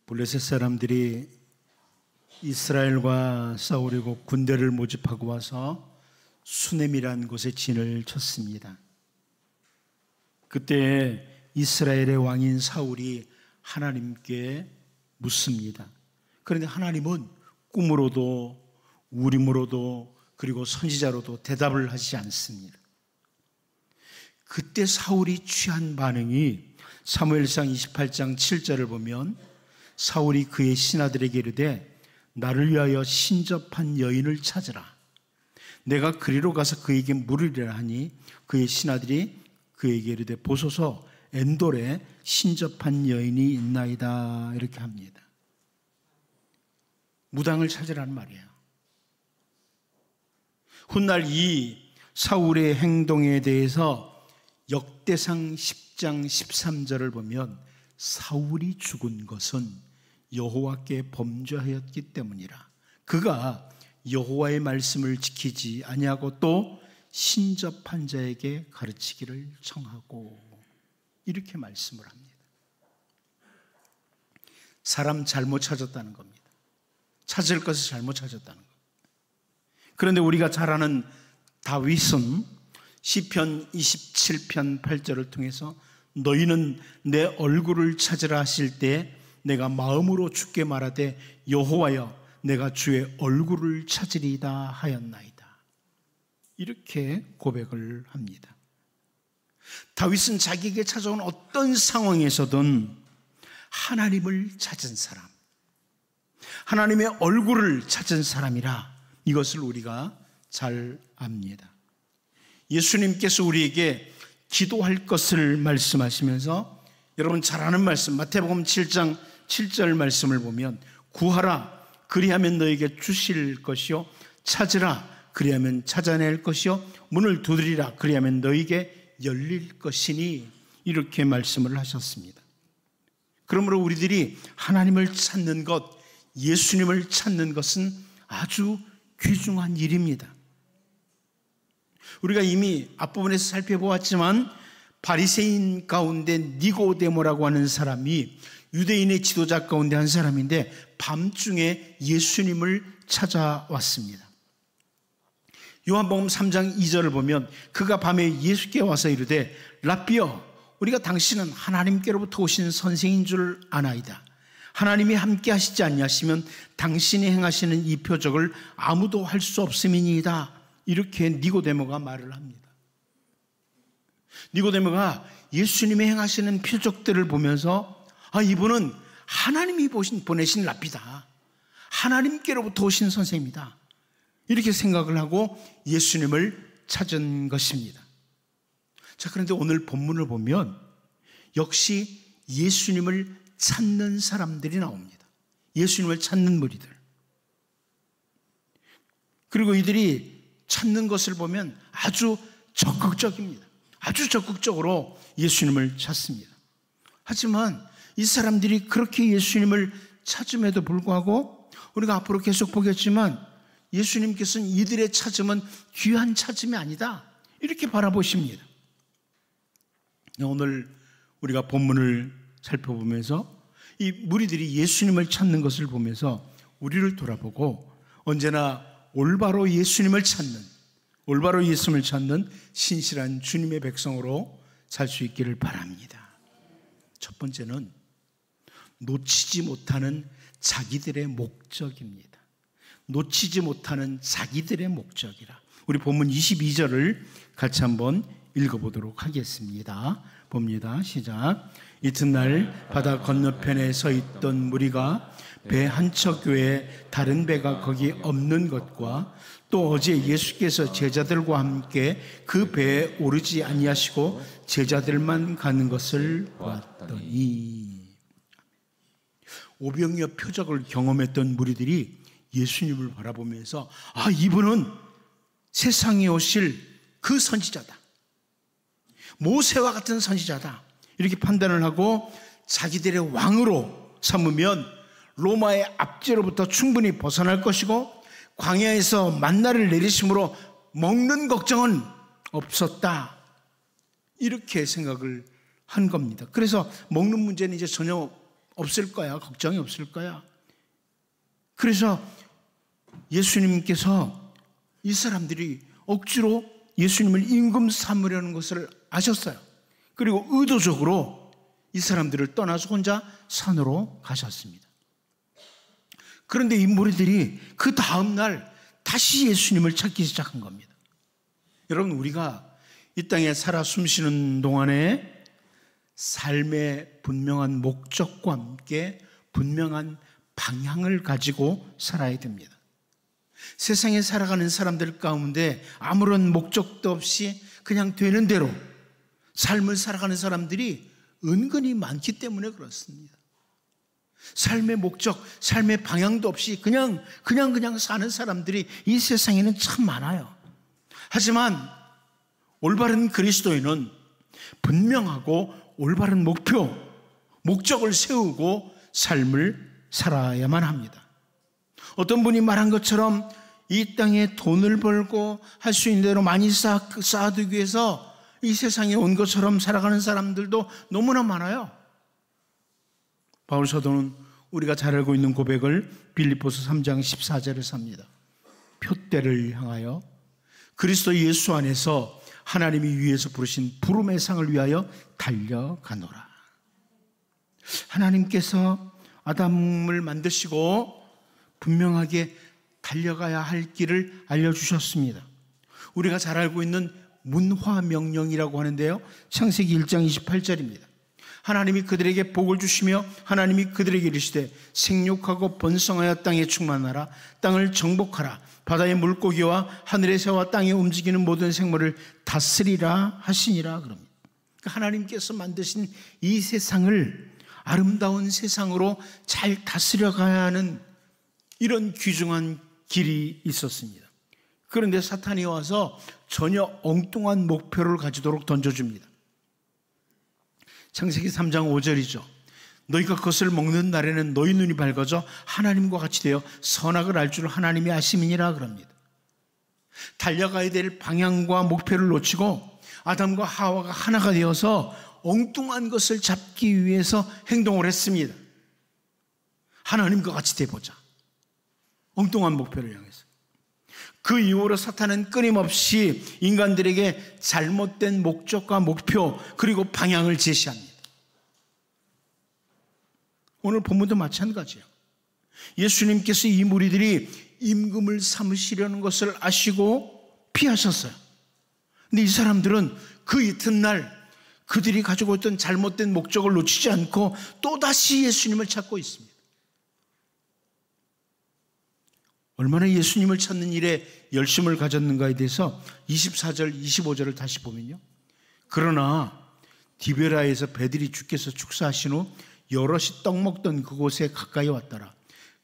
블레셋 사람들이 이스라엘과 싸우려고 군대를 모집하고 와서 수넴이라는 곳에 진을 쳤습니다. 그때 이스라엘의 왕인 사울이 하나님께 묻습니다. 그런데 하나님은 꿈으로도 우림으로도 그리고 선지자로도 대답을 하지 않습니다. 그때 사울이 취한 반응이 사무엘상 28장 7절을 보면 사울이 그의 신하들에게 이르되 나를 위하여 신접한 여인을 찾으라. 내가 그리로 가서 그에게 물으리라 하니 그의 신하들이 그에게 이르되 보소서 엔돌에 신접한 여인이 있나이다 이렇게 합니다. 무당을 찾으라는 말이에요. 훗날 이 사울의 행동에 대해서 역대상 10장 13절을 보면 사울이 죽은 것은 여호와께 범죄하였기 때문이라. 그가 여호와의 말씀을 지키지 아니하고 또 신접한 자에게 가르치기를 청하고 이렇게 말씀을 합니다. 사람 잘못 찾았다는 겁니다. 찾을 것을 잘못 찾았다는 겁니다. 그런데 우리가 잘 아는 다윗은 시편 27편 8절을 통해서 너희는 내 얼굴을 찾으라 하실 때 내가 마음으로 주께 말하되 여호와여 내가 주의 얼굴을 찾으리이다 하였나이다. 이렇게 고백을 합니다. 다윗은 자기에게 찾아온 어떤 상황에서든 하나님을 찾은 사람, 하나님의 얼굴을 찾은 사람이라 이것을 우리가 잘 압니다. 예수님께서 우리에게 기도할 것을 말씀하시면서 여러분 잘 아는 말씀 마태복음 7장 7절 말씀을 보면 구하라 그리하면 너에게 주실 것이요 찾으라 그리하면 찾아낼 것이요 문을 두드리라 그리하면 너에게 열릴 것이니 이렇게 말씀을 하셨습니다. 그러므로 우리들이 하나님을 찾는 것, 예수님을 찾는 것은 아주 귀중한 일입니다. 우리가 이미 앞부분에서 살펴보았지만 바리새인 가운데 니고데모라고 하는 사람이 유대인의 지도자 가운데 한 사람인데 밤중에 예수님을 찾아왔습니다. 요한복음 3장 2절을 보면 그가 밤에 예수께 와서 이르되 라삐여 우리가 당신은 하나님께로부터 오신 선생인 줄 아나이다. 하나님이 함께 하시지 아니하시면 당신이 행하시는 이 표적을 아무도 할 수 없음이니이다. 이렇게 니고데모가 말을 합니다. 니고데모가 예수님이 행하시는 표적들을 보면서 이분은 하나님이 보내신 랍비다. 하나님께로부터 오신 선생입니다. 이렇게 생각을 하고 예수님을 찾은 것입니다. 자, 그런데 오늘 본문을 보면 역시 예수님을 찾는 사람들이 나옵니다. 예수님을 찾는 무리들. 그리고 이들이 찾는 것을 보면 아주 적극적입니다. 아주 적극적으로 예수님을 찾습니다. 하지만 이 사람들이 그렇게 예수님을 찾음에도 불구하고 우리가 앞으로 계속 보겠지만 예수님께서는 이들의 찾음은 귀한 찾음이 아니다. 이렇게 바라보십니다. 오늘 우리가 본문을 살펴보면서 이 무리들이 예수님을 찾는 것을 보면서 우리를 돌아보고 언제나 올바로 예수님을 찾는 신실한 주님의 백성으로 살 수 있기를 바랍니다. 첫 번째는 놓치지 못하는 자기들의 목적입니다. 놓치지 못하는 자기들의 목적이라. 우리 본문 22절을 같이 한번 읽어보도록 하겠습니다. 봅니다. 시작. 이튿날 바다 건너편에 서 있던 무리가 배 한 척 외에 다른 배가 거기 없는 것과 또 어제 예수께서 제자들과 함께 그 배에 오르지 아니하시고 제자들만 가는 것을 보았더니 오병이어 표적을 경험했던 무리들이 예수님을 바라보면서 이분은 세상에 오실 그 선지자다. 모세와 같은 선지자다. 이렇게 판단을 하고 자기들의 왕으로 삼으면 로마의 압제로부터 충분히 벗어날 것이고 광야에서 만나를 내리심으로 먹는 걱정은 없었다. 이렇게 생각을 한 겁니다. 그래서 먹는 문제는 이제 전혀 없을 거야. 걱정이 없을 거야. 그래서 예수님께서 이 사람들이 억지로 예수님을 임금 삼으려는 것을 아셨어요. 그리고 의도적으로 이 사람들을 떠나서 혼자 산으로 가셨습니다. 그런데 이 무리들이 그 다음 날 다시 예수님을 찾기 시작한 겁니다. 여러분, 우리가 이 땅에 살아 숨쉬는 동안에 삶의 분명한 목적과 함께 분명한 방향을 가지고 살아야 됩니다. 세상에 살아가는 사람들 가운데 아무런 목적도 없이 그냥 되는 대로 삶을 살아가는 사람들이 은근히 많기 때문에 그렇습니다. 삶의 목적, 삶의 방향도 없이 그냥 사는 사람들이 이 세상에는 참 많아요. 하지만 올바른 그리스도인은 분명하고 올바른 목표, 목적을 세우고 삶을 살아야만 합니다. 어떤 분이 말한 것처럼 이 땅에 돈을 벌고 할 수 있는 대로 많이 쌓아두기 위해서 이 세상에 온 것처럼 살아가는 사람들도 너무나 많아요. 바울 사도는 우리가 잘 알고 있는 고백을 빌립보서 3장 14절에서 합니다. 표대를 향하여 그리스도 예수 안에서 하나님이 위에서 부르신 부름의 상을 위하여 달려가노라. 하나님께서 아담을 만드시고 분명하게 달려가야 할 길을 알려주셨습니다. 우리가 잘 알고 있는 문화명령이라고 하는데요, 창세기 1장 28절입니다. 하나님이 그들에게 복을 주시며 하나님이 그들에게 이르시되 생육하고 번성하여 땅에 충만하라. 땅을 정복하라. 바다의 물고기와 하늘의 새와 땅에 움직이는 모든 생물을 다스리라 하시니라. 그럽니다. 하나님께서 만드신 이 세상을 아름다운 세상으로 잘 다스려가야 하는 이런 귀중한 길이 있었습니다. 그런데 사탄이 와서 전혀 엉뚱한 목표를 가지도록 던져줍니다. 창세기 3장 5절이죠. 너희가 그것을 먹는 날에는 너희 눈이 밝아져 하나님과 같이 되어 선악을 알 줄 하나님이 아심이니라 그럽니다. 달려가야 될 방향과 목표를 놓치고 아담과 하와가 하나가 되어서 엉뚱한 것을 잡기 위해서 행동을 했습니다. 하나님과 같이 되보자. 엉뚱한 목표를 향해서. 그 이후로 사탄은 끊임없이 인간들에게 잘못된 목적과 목표 그리고 방향을 제시합니다. 오늘 본문도 마찬가지예요. 예수님께서 이 무리들이 임금을 삼으시려는 것을 아시고 피하셨어요. 근데 이 사람들은 그 이튿날 그들이 가지고 있던 잘못된 목적을 놓치지 않고 또다시 예수님을 찾고 있습니다. 얼마나 예수님을 찾는 일에 열심을 가졌는가에 대해서 24절, 25절을 다시 보면요. 그러나 디베라에서 배들이 주께서 축사하신 후 여럿이 떡 먹던 그곳에 가까이 왔더라.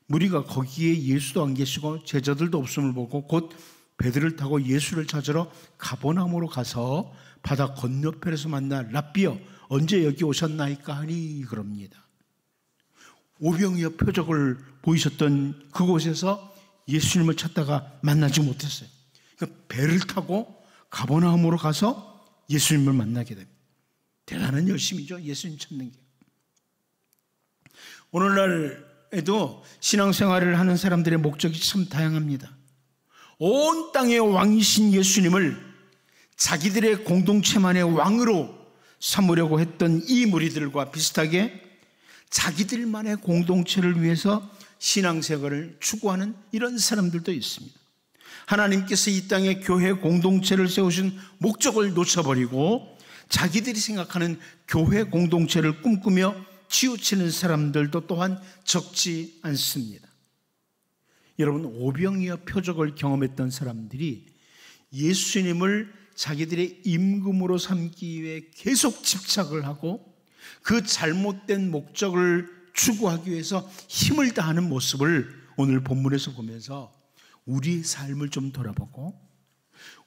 무리가 거기에 예수도 안 계시고 제자들도 없음을 보고 곧 배들을 타고 예수를 찾으러 가버나움으로 가서 바다 건너편에서 만나 랍비여 언제 여기 오셨나이까 하니 그럽니다. 오병이어 표적을 보이셨던 그곳에서 예수님을 찾다가 만나지 못했어요. 그러니까 배를 타고 가버나움으로 가서 예수님을 만나게 됩니다. 대단한 열심이죠. 예수님 찾는 게. 오늘날에도 신앙생활을 하는 사람들의 목적이 참 다양합니다. 온 땅의 왕이신 예수님을 자기들의 공동체만의 왕으로 삼으려고 했던 이 무리들과 비슷하게 자기들만의 공동체를 위해서 신앙생활을 추구하는 이런 사람들도 있습니다. 하나님께서 이 땅에 교회 공동체를 세우신 목적을 놓쳐버리고 자기들이 생각하는 교회 공동체를 꿈꾸며 치우치는 사람들도 또한 적지 않습니다. 여러분, 오병이어 표적을 경험했던 사람들이 예수님을 자기들의 임금으로 삼기 위해 계속 집착을 하고 그 잘못된 목적을 추구하기 위해서 힘을 다하는 모습을 오늘 본문에서 보면서 우리의 삶을 좀 돌아보고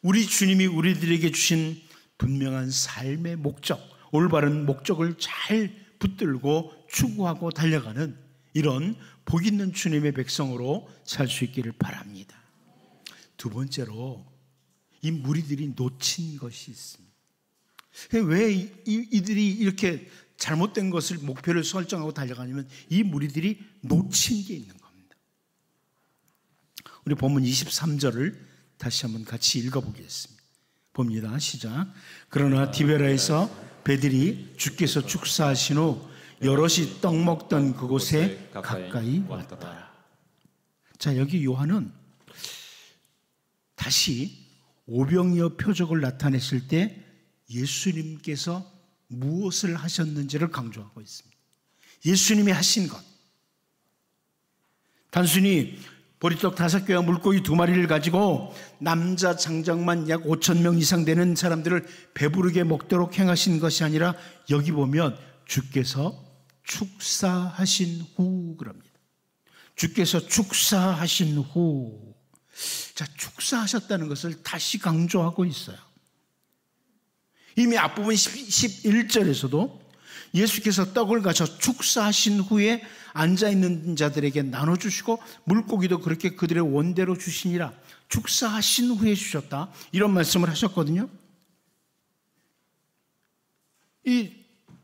우리 주님이 우리들에게 주신 분명한 삶의 목적, 올바른 목적을 잘 붙들고 추구하고 달려가는 이런 복 있는 주님의 백성으로 살 수 있기를 바랍니다. 두 번째로 이 무리들이 놓친 것이 있습니다. 왜 이들이 이렇게 잘못된 것을 목표를 설정하고 달려가냐면 이 무리들이 놓친 게 있는 겁니다. 우리 본문 23절을 다시 한번 같이 읽어보겠습니다. 봅니다. 시작. 그러나 디베라에서 배들이 주께서 축사하신 후 여럿이 떡 먹던 그곳에 가까이 왔더라. 자, 여기 요한은 다시 오병이어 표적을 나타냈을 때 예수님께서 무엇을 하셨는지를 강조하고 있습니다. 예수님이 하신 것. 단순히 보리떡 5개와 물고기 2마리를 가지고 남자 장정만 약 5,000명 이상 되는 사람들을 배부르게 먹도록 행하신 것이 아니라 여기 보면 주께서 축사하신 후 그럽니다. 주께서 축사하신 후. 자, 축사하셨다는 것을 다시 강조하고 있어요. 이미 앞부분 11절에서도 예수께서 떡을 가져 축사하신 후에 앉아있는 자들에게 나눠주시고 물고기도 그렇게 그들의 원대로 주시니라. 축사하신 후에 주셨다. 이런 말씀을 하셨거든요. 이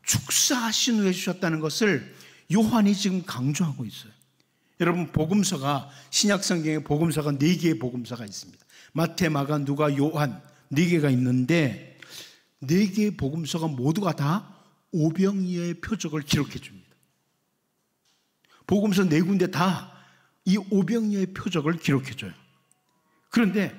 축사하신 후에 주셨다는 것을 요한이 지금 강조하고 있어요. 여러분, 복음서가, 신약성경에 복음서가 4개의 복음서가 있습니다. 마태, 마가, 누가, 요한 4개가 있는데 4개의 복음서가 모두가 다 오병이어의 표적을 기록해 줍니다. 복음서 4군데 다 이 오병이어의 표적을 기록해 줘요. 그런데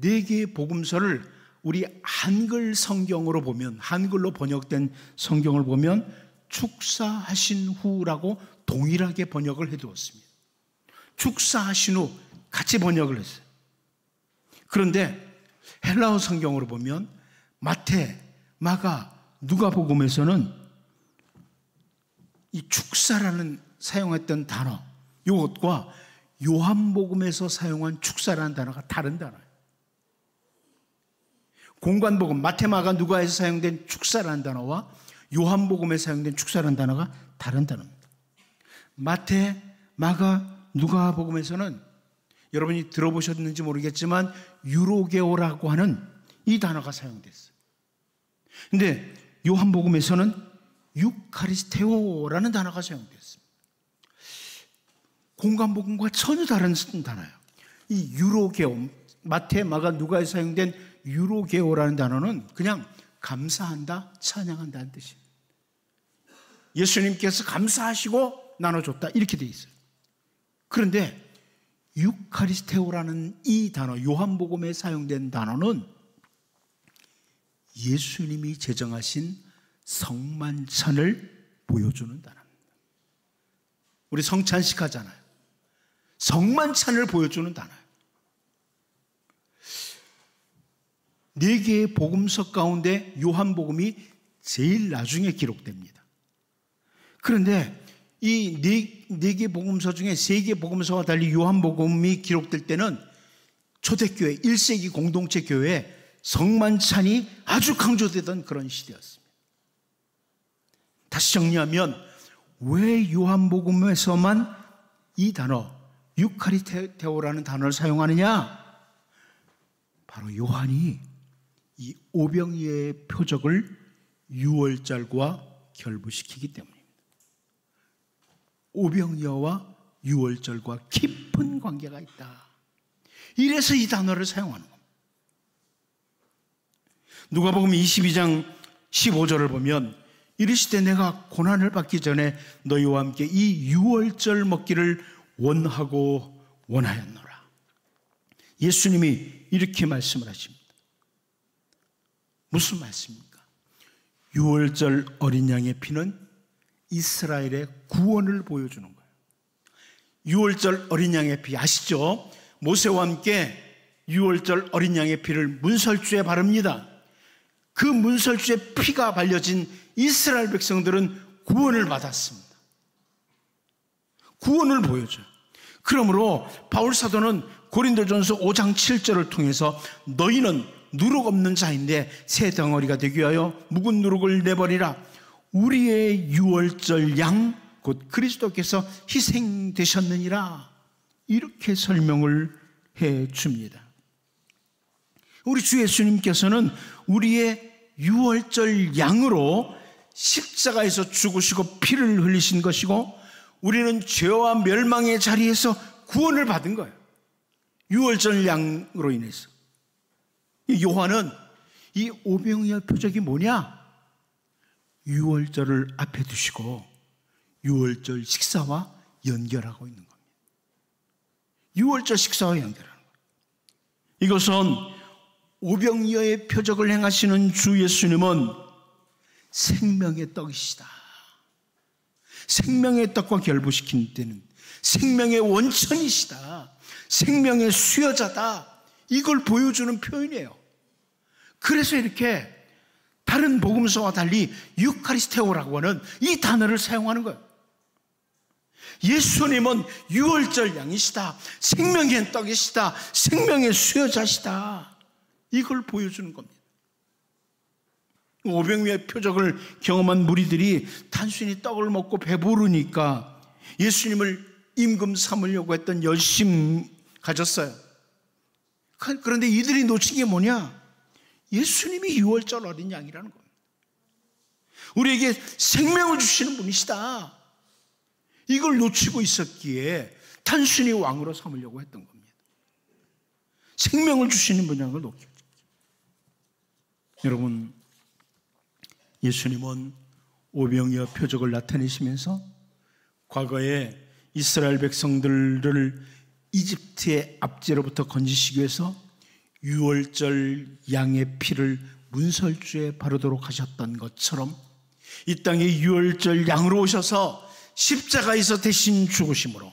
4개의 복음서를 우리 한글 성경으로 보면, 한글로 번역된 성경을 보면 축사하신 후라고 동일하게 번역을 해두었습니다. 축사하신 후 같이 번역을 했어요. 그런데 헬라어 성경으로 보면 마태, 마가, 누가복음에서는 이 축사라는 사용했던 단어, 이것과 요한복음에서 사용한 축사라는 단어가 다른 단어예요. 공관복음, 마태, 마가, 누가에서 사용된 축사라는 단어와 요한복음에 사용된 축사라는 단어가 다른 단어입니다. 마태, 마가, 누가복음에서는 여러분이 들어보셨는지 모르겠지만 유로게오라고 하는 이 단어가 사용됐어요. 근데 요한복음에서는 유카리스테오라는 단어가 사용됐습니다. 공관복음과 전혀 다른 단어예요. 이 유로게오, 마태, 마가, 누가에 사용된 유로게오라는 단어는 그냥 감사한다, 찬양한다는 뜻입니다. 예수님께서 감사하시고 나눠줬다, 이렇게 돼 있어요. 그런데 유카리스테오라는 이 단어, 요한복음에 사용된 단어는 예수님이 제정하신 성만찬을 보여주는 단어입니다. 우리 성찬식 하잖아요. 성만찬을 보여주는 단어예요. 4개의 복음서 가운데 요한복음이 제일 나중에 기록됩니다. 그런데 이 4개 복음서 중에 3개 복음서와 달리 요한복음이 기록될 때는 초대교회, 1세기 공동체 교회에 성만찬이 아주 강조되던 그런 시대였습니다. 다시 정리하면 왜 요한복음에서만 이 단어 유카리테오라는 단어를 사용하느냐? 바로 요한이 이 오병이어의 표적을 유월절과 결부시키기 때문입니다. 오병이어와 유월절과 깊은 관계가 있다. 이래서 이 단어를 사용하는 겁니다. 누가복음 22장 15절을 보면 이르시되 내가 고난을 받기 전에 너희와 함께 이 유월절 먹기를 원하고 원하였노라. 예수님이 이렇게 말씀을 하십니다. 무슨 말씀입니까? 유월절 어린 양의 피는 이스라엘의 구원을 보여주는 거예요. 유월절 어린 양의 피 아시죠? 모세와 함께 유월절 어린 양의 피를 문설주에 바릅니다. 그 문설주에 피가 발려진 이스라엘 백성들은 구원을 받았습니다. 구원을 보여줘요. 그러므로 바울 사도는 고린도전서 5장 7절을 통해서 너희는 누룩 없는 자인데 새 덩어리가 되기 위하여 묵은 누룩을 내버리라. 우리의 유월절 양 곧 그리스도께서 희생되셨느니라. 이렇게 설명을 해 줍니다. 우리 주 예수님께서는 우리의 유월절 양으로 십자가에서 죽으시고 피를 흘리신 것이고 우리는 죄와 멸망의 자리에서 구원을 받은 거예요. 유월절 양으로 인해서. 요한은 이 오병이어 표적이 뭐냐? 유월절을 앞에 두시고 유월절 식사와 연결하고 있는 겁니다. 유월절 식사와 연결하는 거예요. 이것은 오병이어의 표적을 행하시는 주 예수님은 생명의 떡이시다. 생명의 떡과 결부시킨 때는 생명의 원천이시다. 생명의 수여자다. 이걸 보여주는 표현이에요. 그래서 이렇게 다른 복음서와 달리 유카리스테오라고 하는 이 단어를 사용하는 거예요. 예수님은 유월절 양이시다. 생명의 떡이시다. 생명의 수여자시다. 이걸 보여주는 겁니다. 오병이어의 표적을 경험한 무리들이 단순히 떡을 먹고 배부르니까 예수님을 임금 삼으려고 했던 열심 가졌어요. 그런데 이들이 놓친 게 뭐냐? 예수님이 유월절 어린 양이라는 거예요. 우리에게 생명을 주시는 분이시다. 이걸 놓치고 있었기에 단순히 왕으로 삼으려고 했던 겁니다. 생명을 주시는 분이라는 걸 놓쳤죠. 여러분, 예수님은 오병이어 표적을 나타내시면서 과거에 이스라엘 백성들을 이집트의 압제로부터 건지시기 위해서 유월절 양의 피를 문설주에 바르도록 하셨던 것처럼 이 땅에 유월절 양으로 오셔서 십자가에서 대신 죽으심으로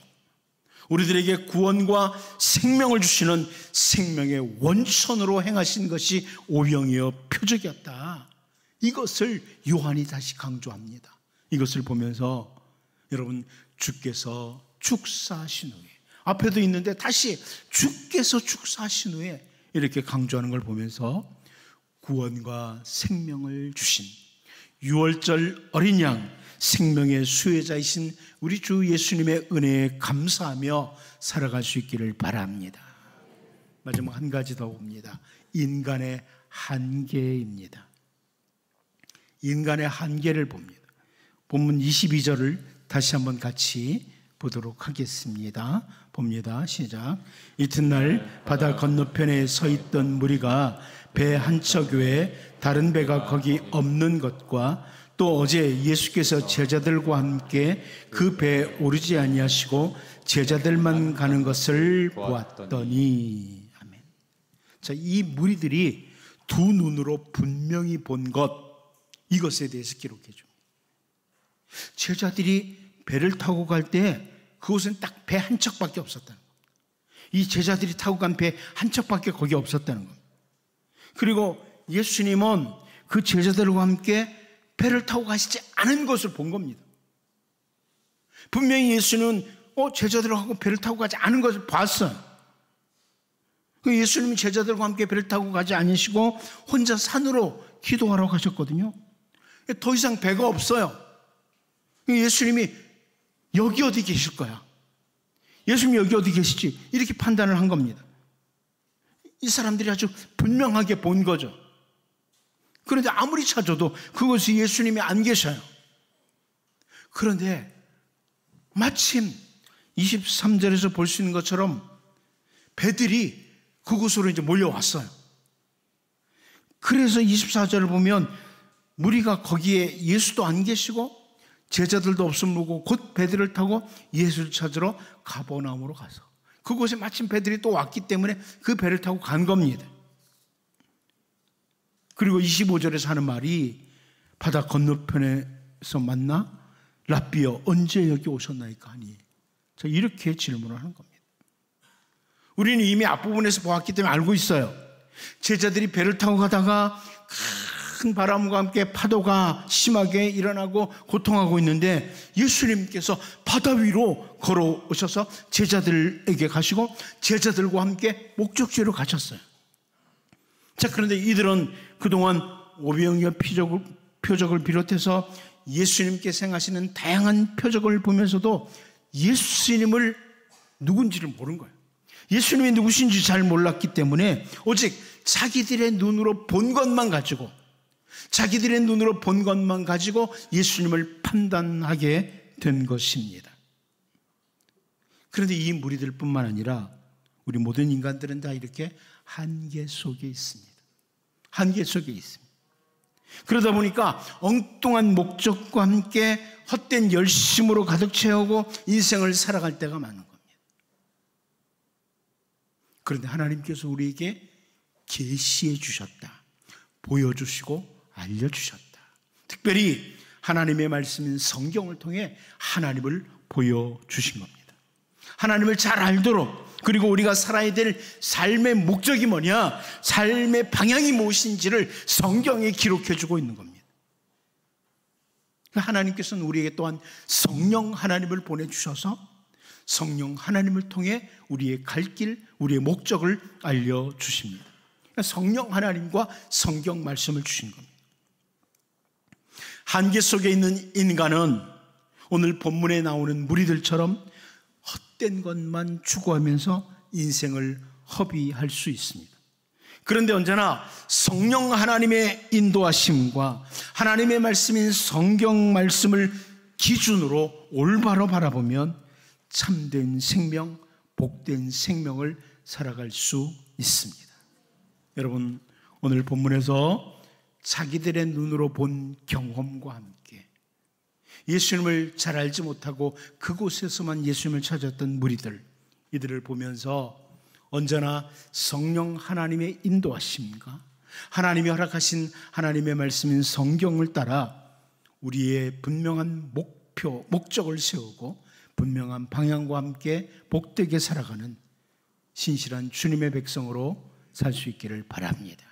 우리들에게 구원과 생명을 주시는 생명의 원천으로 행하신 것이 오병이어 표적이었다. 이것을 요한이 다시 강조합니다. 이것을 보면서 여러분, 주께서 축사하신 후에, 앞에도 있는데 다시 주께서 축사하신 후에 이렇게 강조하는 걸 보면서 구원과 생명을 주신 유월절 어린 양, 생명의 수혜자이신 우리 주 예수님의 은혜에 감사하며 살아갈 수 있기를 바랍니다. 마지막 한 가지 더 봅니다. 인간의 한계입니다. 인간의 한계를 봅니다. 본문 22절을 다시 한번 같이 보도록 하겠습니다. 봅니다. 시작. 이튿날 바다 건너편에 서 있던 무리가 배 한 척 외에 다른 배가 거기 없는 것과 또 어제 예수께서 제자들과 함께 그 배에 오르지 아니하시고 제자들만 가는 것을 보았더니. 아멘. 자, 이 무리들이 두 눈으로 분명히 본 것, 이것에 대해서 기록해 줍니다. 제자들이 배를 타고 갈 때 그곳은 딱 배 한 척밖에 없었다는 겁니다. 이 제자들이 타고 간 배 한 척밖에 거기 없었다는 겁니다. 그리고 예수님은 그 제자들과 함께 배를 타고 가시지 않은 것을 본 겁니다. 분명히 예수는 제자들하고 배를 타고 가지 않은 것을 봤어요. 예수님이 제자들과 함께 배를 타고 가지 않으시고 혼자 산으로 기도하러 가셨거든요. 더 이상 배가 없어요. 예수님이 여기 어디 계실 거야. 예수님이 여기 어디 계시지? 이렇게 판단을 한 겁니다. 이 사람들이 아주 분명하게 본 거죠. 그런데 아무리 찾아도 그곳에 예수님이 안 계셔요. 그런데 마침 23절에서 볼 수 있는 것처럼 배들이 그곳으로 이제 몰려왔어요. 그래서 24절을 보면 무리가 거기에 예수도 안 계시고 제자들도 없으므로 곧 배들을 타고 예수를 찾으러 가버나움으로 가서 그곳에 마침 배들이 또 왔기 때문에 그 배를 타고 간 겁니다. 그리고 25절에서 하는 말이 바다 건너편에서 만나 랍비여 언제 여기 오셨나이까 하니. 자, 이렇게 질문을 하는 겁니다. 우리는 이미 앞부분에서 보았기 때문에 알고 있어요. 제자들이 배를 타고 가다가 큰 바람과 함께 파도가 심하게 일어나고 고통하고 있는데 예수님께서 바다 위로 걸어오셔서 제자들에게 가시고 제자들과 함께 목적지로 가셨어요. 자, 그런데 이들은 그동안 오병이어 표적을 비롯해서 예수님께서 행하시는 다양한 표적을 보면서도 예수님을 누군지를 모른 거예요. 예수님이 누구신지 잘 몰랐기 때문에 오직 자기들의 눈으로 본 것만 가지고 자기들의 눈으로 본 것만 가지고 예수님을 판단하게 된 것입니다. 그런데 이 무리들뿐만 아니라 우리 모든 인간들은 다 이렇게 한계 속에 있습니다. 한계 속에 있습니다. 그러다 보니까 엉뚱한 목적과 함께 헛된 열심으로 가득 채우고 인생을 살아갈 때가 많은 겁니다. 그런데 하나님께서 우리에게 계시해 주셨다. 보여주시고 알려주셨다. 특별히 하나님의 말씀인 성경을 통해 하나님을 보여주신 겁니다. 하나님을 잘 알도록, 그리고 우리가 살아야 될 삶의 목적이 뭐냐, 삶의 방향이 무엇인지를 성경에 기록해주고 있는 겁니다. 하나님께서는 우리에게 또한 성령 하나님을 보내주셔서 성령 하나님을 통해 우리의 갈 길, 우리의 목적을 알려주십니다. 성령 하나님과 성경 말씀을 주신 겁니다. 한계 속에 있는 인간은 오늘 본문에 나오는 무리들처럼 헛된 것만 추구하면서 인생을 허비할 수 있습니다. 그런데 언제나 성령 하나님의 인도하심과 하나님의 말씀인 성경 말씀을 기준으로 올바로 바라보면 참된 생명, 복된 생명을 살아갈 수 있습니다. 여러분, 오늘 본문에서 자기들의 눈으로 본 경험과 함께 예수님을 잘 알지 못하고 그곳에서만 예수님을 찾았던 무리들, 이들을 보면서 언제나 성령 하나님의 인도하심과 하나님이 허락하신 하나님의 말씀인 성경을 따라 우리의 분명한 목적을 세우고 분명한 방향과 함께 복되게 살아가는 신실한 주님의 백성으로 살 수 있기를 바랍니다.